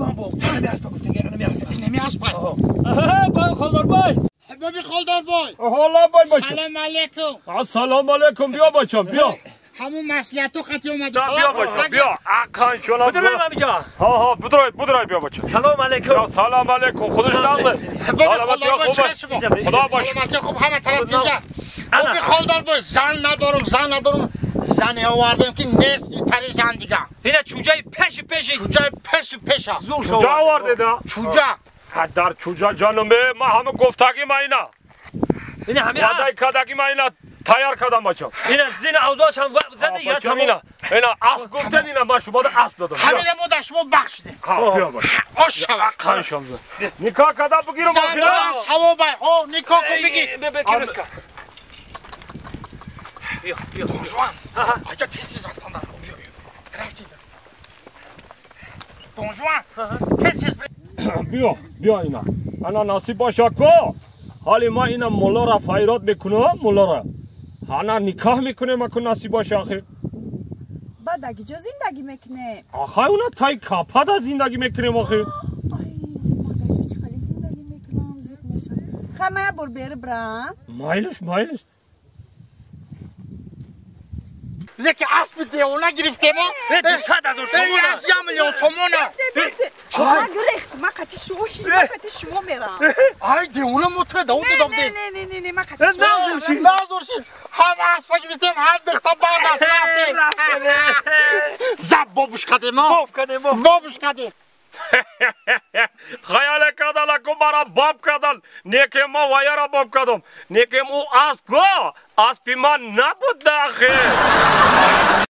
هم با انا اسب گفتن انا اسب نمی اسب با خالدار بای بابی خالدار بای حالا بای بچه سلام علیکم السلام علیکم بیا بچم بیا همون مسئولیتو خطی اومد بیا بچه بیا اقان شلون بدرای مامی جان ها بدرای بیا بچه سلام علیکم سلام علیکم خودش داغه سلامتی خوب خدا باش سلامتی خوب همه طرف اینجا بابی خالدار بای زن ندارم زن آوردم که نیستی تری زن دیگه اینه چوجای پیشی چوجای پیش زور چوجا آورده دا چوجا در چوجا جانم به ما همه گفتگی ما اینا اینه همه کدکی ما اینا تیار کردم بچم اینه زین اوضاعش هم زده یا تمام اینا اسب گفتن اینا ما شما اسب دادم همین مدت شما بخشیدیم بیا باش آشوا خانشم نکاح کدا بگیرم زن دادن ثواب او نکاح کن بگی بکرس کن بیا دونجوان آجا تیزی رفتن در بیا رفتی دونجوان تیزی بیا اینا انا نصیب باشه کو حالی ما اینا مولا را فایرات میکنم مولا را انا نکاح میکنه ما کن نصیب باشه آخه بعد اگه جا زندگی میکنه آخه اونا تای کپا دا زندگی میکنه آخه آی مادر چه خالی زندگی میکنم زود میشم خمه بر بیر برم مایلش یکی اسب دیوونه گرفته ما 200,000 تومان از 1 میلیون تومانه شما گریخت ما قطی شما میرم آی دیوونه متره داود دادم دیم نه ما قطی شما نازورشی همه اسب گرفتیم هر دختا بردست رفتیم زب بابوش کدیم ما بابوش کدیم خیال کردن اکو برا باب کردن نیکه ما ویا را باب کردم نیکه مو اسب گو اسبی ما نبود داخل